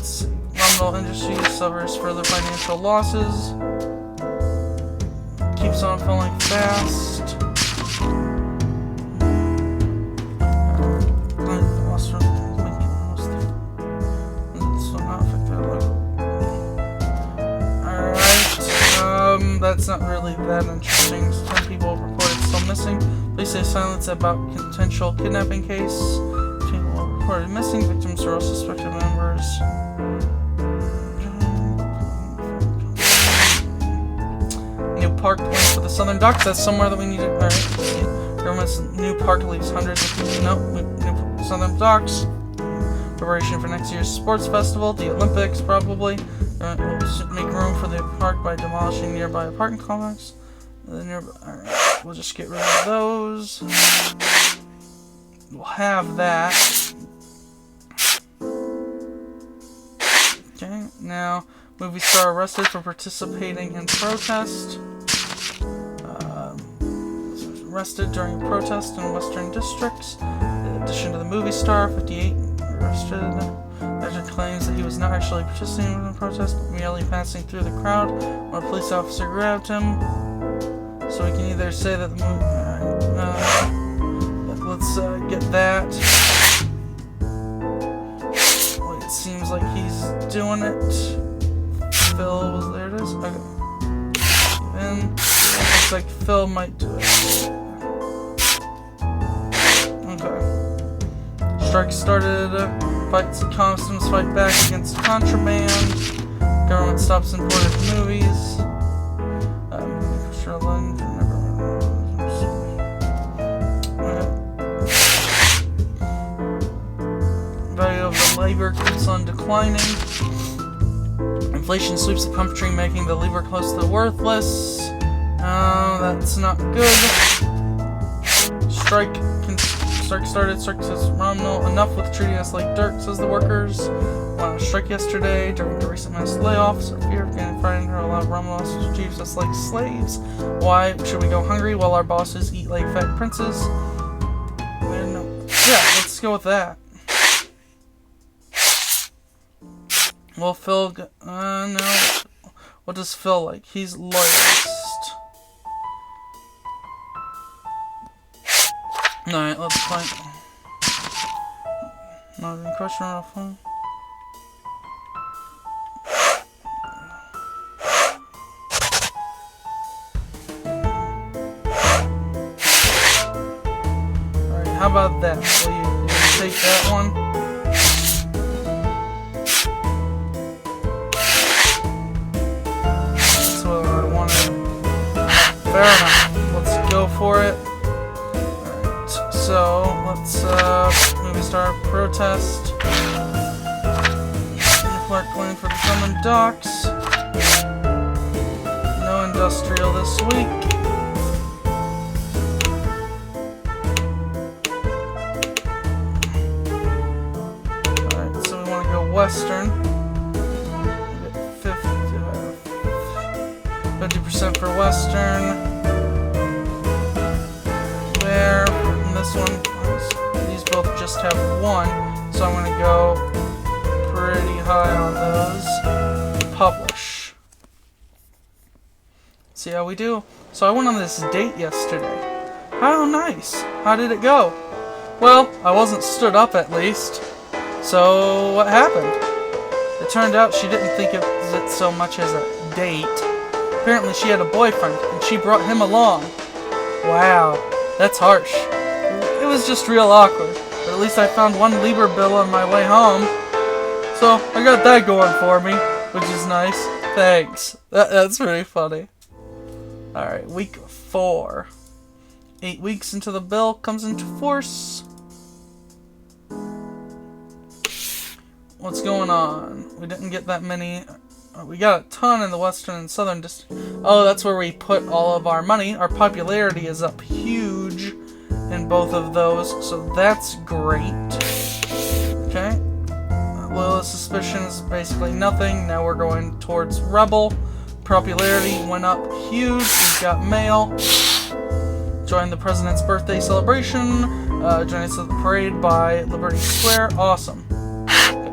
let's see. Rumble Industries suffers further financial losses. Keeps on falling fast. That's not really that interesting. 10 people reported still missing. Police say silence about potential kidnapping case. 2 people reported missing. Victims are all suspected members. New park plans for the southern docks. That's somewhere that we need to. Alright. Government's new park leaves hundreds of people. Nope. New southern docks. Preparation for next year's sports festival. The Olympics, probably. We'll make room for the park by demolishing nearby apartment complex. Alright, we'll just get rid of those. We'll have that. Okay, now, movie star arrested for participating in protest. Arrested during a protest in Western districts. In addition to the movie star, 58 arrested. Legend claims that he was not actually participating in the protest, but merely passing through the crowd when a police officer grabbed him. So we can either say that the movie... let's get that. Wait, it seems like he's doing it. Phil was... There it is. Okay. And looks like Phil might do it. Okay. Strike started... Customs fight back against contraband. Government stops imported movies. Value of the labor keeps on declining. Inflation sweeps the country, making the labor close to worthless. That's not good. Strike started. Strike says Romnell. Enough with treating us like dirt, says the workers. Went on a strike yesterday during the recent mass layoffs. Our fear of getting fired under a lot of Romnell to treat us like slaves. Why should we go hungry while our bosses eat like fat princes? Yeah, let's go with that. Well, Phil... no. What does Phil like? He's loyalist. Alright, let's find... Not even question on our phone. Alright, how about that? Will you take that one? That's what I wanted. Fair enough. Let's go for it. So, let's, movie star protest. Clark going for the southern docks. No industrial this week. Alright, so we want to go western. We get 50% for western. There. This one, these both just have 1, so I'm going to go pretty high on those. Publish. See how we do. So I went on this date yesterday. How nice. How did it go? Well, I wasn't stood up at least. So what happened? It turned out she didn't think of it so much as a date. Apparently she had a boyfriend, and she brought him along. Wow, that's harsh. It was just real awkward, but at least I found 1 Lieber bill on my way home. So, I got that going for me, which is nice. Thanks. That's pretty funny. Alright, week 4. 8 weeks until the bill comes into force. What's going on? We didn't get that many. We got a ton in the western and southern district. Oh, that's where we put all of our money. Our popularity is up huge in both of those, so that's great. Okay. Loyalist suspicion is basically nothing. Now we're going towards Rebel. Popularity went up huge. We've got mail. Join the president's birthday celebration. Join us at the parade by Liberty Square. Awesome.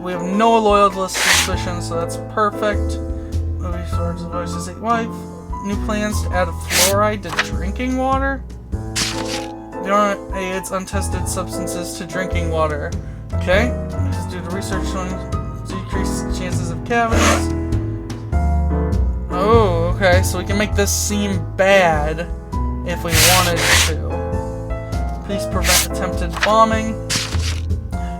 We have no loyalist suspicion, so that's perfect. Movie stars the voices 8 wife. New plans to add fluoride to drinking water? There aren't aids untested substances to drinking water. Okay? This is due to research showing decreased chances of cavities. Oh, okay, so we can make this seem bad if we wanted to. Please prevent attempted bombing.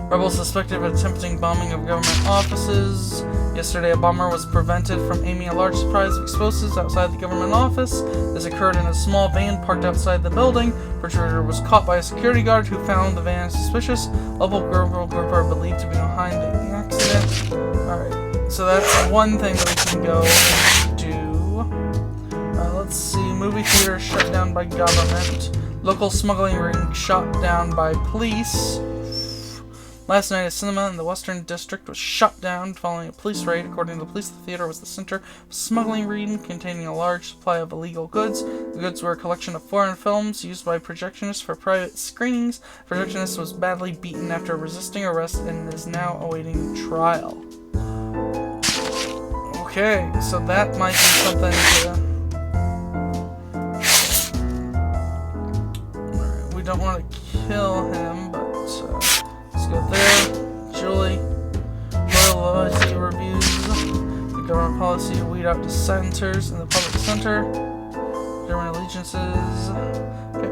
Rebels suspected of attempting bombing of government offices. Yesterday, a bomber was prevented from aiming a large supply of explosives outside the government office. This occurred in a small van parked outside the building. Perpetrator was caught by a security guard who found the van suspicious. Local group are believed to be behind the accident. Alright, so that's one thing that we can go and do. Let's see, movie theater shut down by government. Local smuggling ring shot down by police. Last night, a cinema in the Western District was shut down following a police raid. According to the police, the theater was the center of a smuggling ring containing a large supply of illegal goods. The goods were a collection of foreign films used by projectionists for private screenings. The projectionist was badly beaten after resisting arrest and is now awaiting trial. Okay, so that might be something to... We don't want to kill him, but... let's go there. Julie. Loyalty reviews. The government policy to weed out dissenters in the public center. German allegiances. Okay.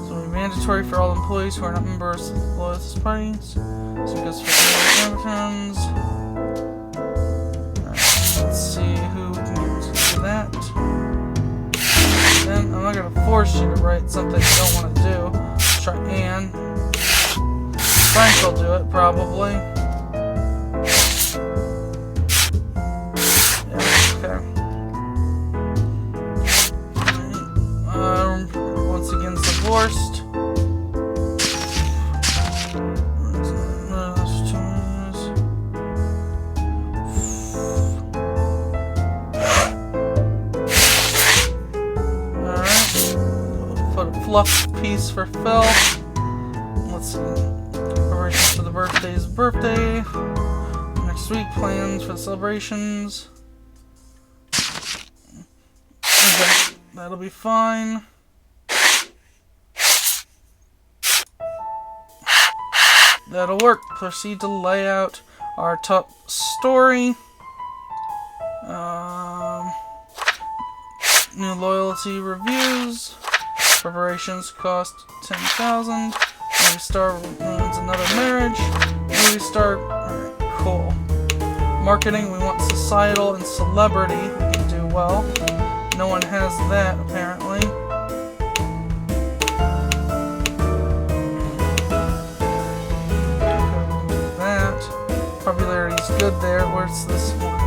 So it'll be mandatory for all employees who are not members of the loyalist parties. So it goes for Americans. Alright, let's see who we can get to do that. Then I'm not going to force you to write something you don't want to do. Try Anne. Frank will do it, probably. Yeah, okay. Once again, divorced. Alright. Put a fluff piece for Phil. Let's see. Preparations for the birthday. Next week, plans for the celebrations. Okay, that'll be fine. That'll work. Proceed to lay out our top story. New loyalty reviews. Preparations cost $10,000. Movie star ruins another marriage. Movie star. Alright, cool. Marketing, we want societal and celebrity. We can do well. No one has that, apparently. That. Popularity's good there. Where's this one?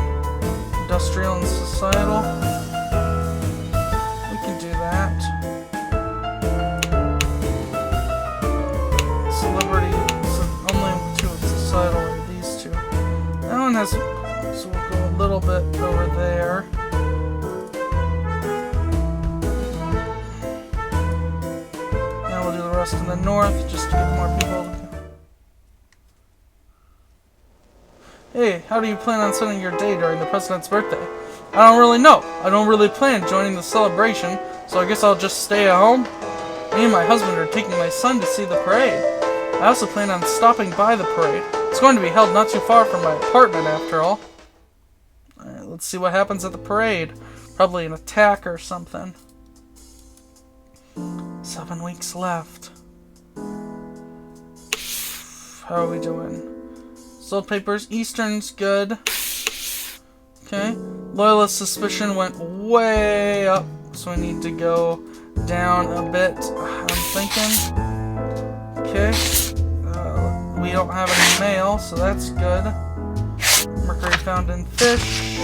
Industrial and societal. We can do that. Celebrity, so only two of societal are these two. That one has, so we'll go a little bit over there. And we'll do the rest in the north, just to get more people. Hey, how do you plan on spending your day during the president's birthday? I don't really know. I don't really plan joining the celebration, so I guess I'll just stay at home. Me and my husband are taking my son to see the parade. I also plan on stopping by the parade. It's going to be held not too far from my apartment, after all. Alright, let's see what happens at the parade. Probably an attack or something. 7 weeks left. How are we doing? Sold papers. Eastern's good. Okay. Loyalist suspicion went way up, so we need to go down a bit, I'm thinking. Okay. We don't have any mail, so that's good. Mercury found in fish.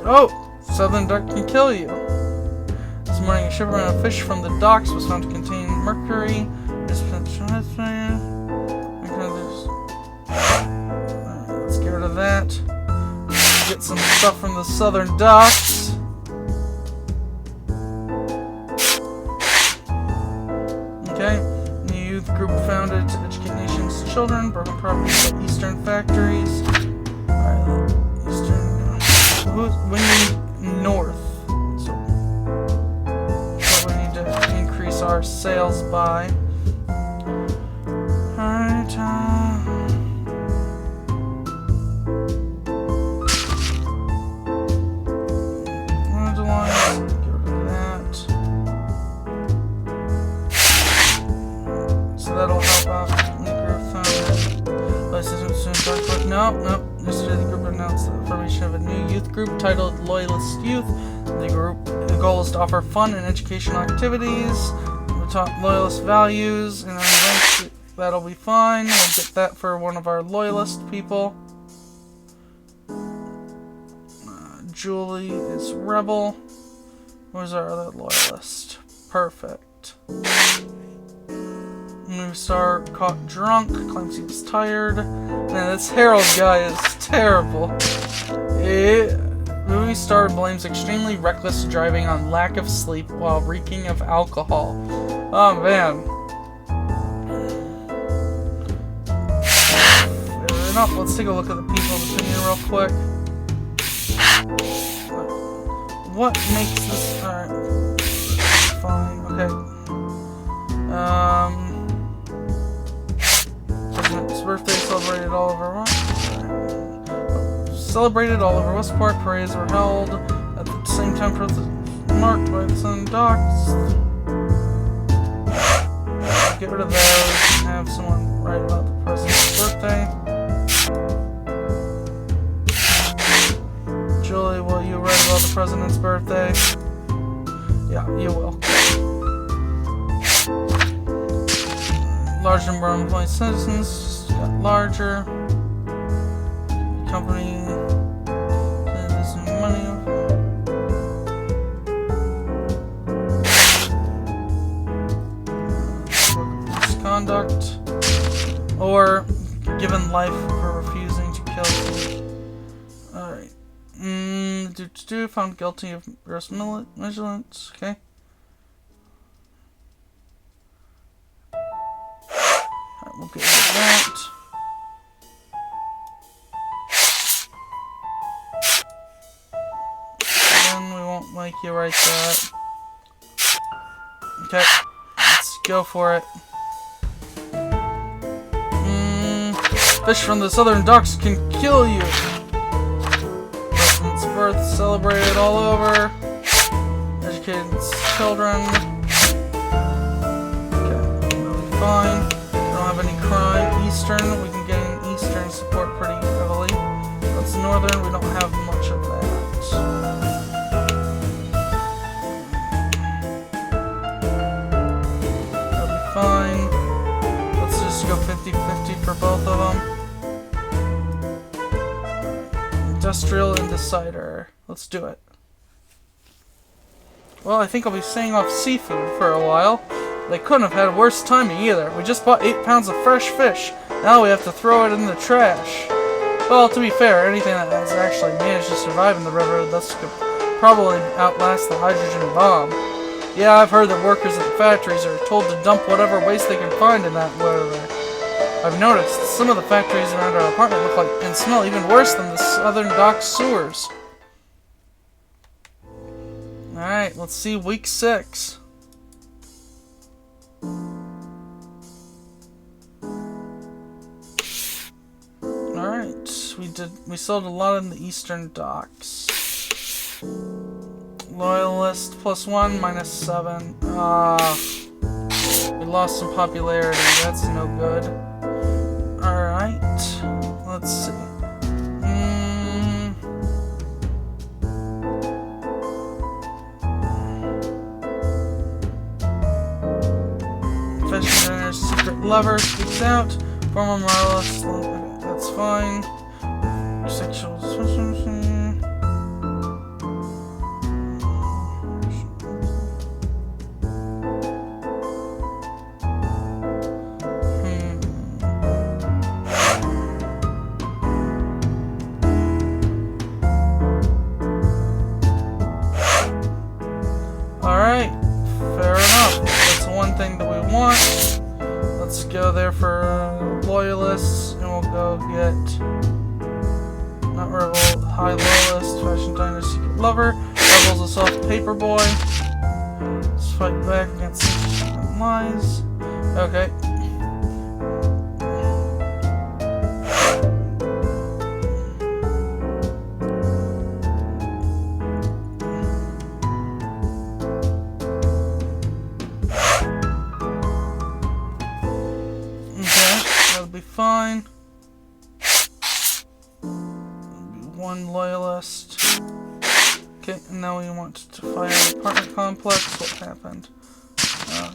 Oh! Southern duck can kill you. This morning, a shipment of fish from the docks was found to contain mercury. Let's get rid of that. Get some stuff from the southern docks. Okay. New youth group founded to educate nation's children. factories. Alright, Eastern. We need North. So we need to increase our sales by. Alright, that'll help out the group found. Nope. Yesterday the group announced the formation of a new youth group titled Loyalist Youth. The goal is to offer fun and educational activities. We'll talk loyalist values, and then that'll be fine. We'll get that for one of our loyalist people. Julie is rebel. Where's our other loyalist? Perfect. New star caught drunk, claims he was tired. Man, this Harold guy is terrible. Movie star blames extremely reckless driving on lack of sleep while reeking of alcohol. Oh man. Enough. Let's take a look at the people's opinion real quick. What makes this... Alright. Fine. Okay. President's birthday celebrated all over Westport. Parades were held at the same time marked by the Sun Docks. Get rid of those and have someone write about the president's birthday. Julie, will you write about the president's birthday? Yeah, you will. Large number of employed citizens got larger. The company this money. Misconduct, or given life for refusing to kill. All right. Found guilty of gross negligence. Okay. We'll get rid of that. Then we won't make you write that. Okay, let's go for it. Fish from the southern docks can kill you. President's birth celebrated all over. Educated children. Okay, that'll be fine. Any crime. Eastern, we can gain Eastern support pretty heavily. That's Northern, we don't have much of that. That'll be fine. Let's just go 50-50 for both of them. Industrial and Decider. Let's do it. Well, I think I'll be staying off seafood for a while. They couldn't have had a worse timing either. We just bought 8 pounds of fresh fish. Now we have to throw it in the trash. Well, to be fair, anything that has actually managed to survive in the river thus could probably outlast the hydrogen bomb. Yeah, I've heard that workers at the factories are told to dump whatever waste they can find in that river. I've noticed that some of the factories around our apartment look like and smell even worse than the southern dock sewers. Alright, let's see week 6. Alright, we sold a lot in the eastern docks. Loyalist +1, -7. We lost some popularity, that's no good. Alright, let's see. Fashion designer's secret lover speaks out. Former moralist, that's fine. Sexual dysfunction. Alright, fair enough. That's one thing that we want. Let's go there for loyalists, and we'll go get Not Rebel, High Loyalist, Fashion Diner, Secret Lover, Rebels Assault Paperboy. Let's fight back against and lies. Okay. Fine. One loyalist. Okay, and now we want to fire an apartment complex. What happened? Right.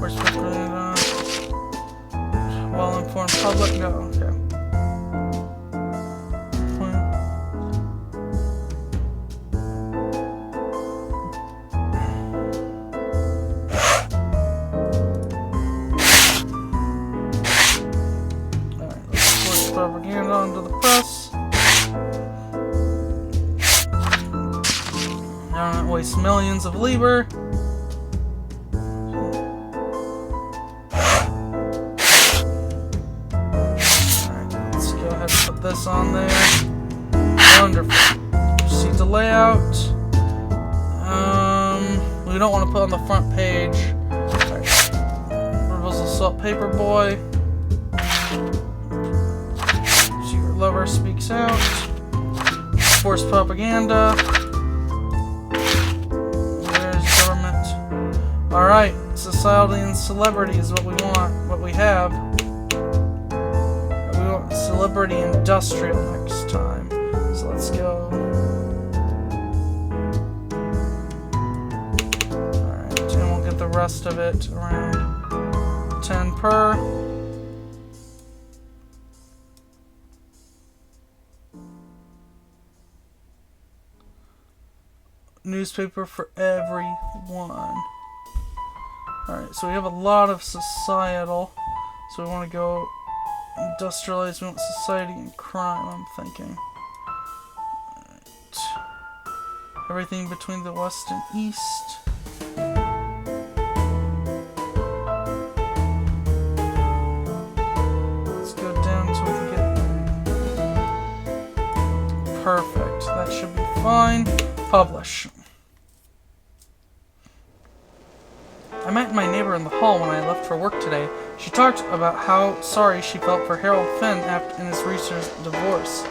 Where's the well-informed public? No, okay. Propaganda onto the press. Don't waste millions of labor. Alright, let's go ahead and put this on there. Wonderful. Proceed to layout. We don't want to put on the front page. Alright. Rebels Assault Paperboy. Lover speaks out. Forced propaganda. Where's government? Alright, society and celebrity is what we want, what we have. We want celebrity industrial next time. So let's go. Alright, and we'll get the rest of it around 10 per. Newspaper for everyone. Alright, so we have a lot of societal. So we want to go industrialize. We want society and crime, I'm thinking. Right. Everything between the west and east. Let's go down until we can get... Perfect. That should be fine. Publish. I met my neighbor in the hall when I left for work today. She talked about how sorry she felt for Harold Finn in his recent divorce.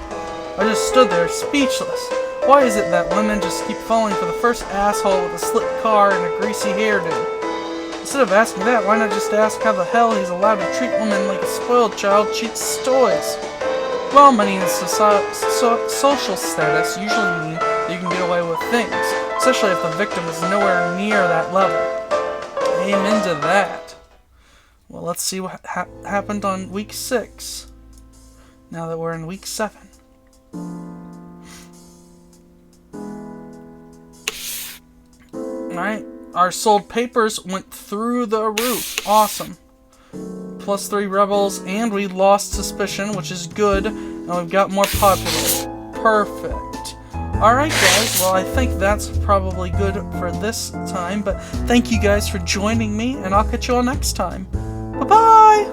I just stood there, speechless. Why is it that women just keep falling for the first asshole with a slick car and a greasy hairdo? Instead of asking that, why not just ask how the hell he's allowed to treat women like a spoiled child treats toys? Well, money and social status usually mean you can get away with things, especially if the victim is nowhere near that level. Amen to that. Well, let's see what happened on week 6, now that we're in week 7. Alright, our sold papers went through the roof. Awesome. +3 rebels, and we lost suspicion, which is good, and we've got more popular. Perfect. Alright guys, well I think that's probably good for this time, but thank you guys for joining me, and I'll catch you all next time. Bye-bye!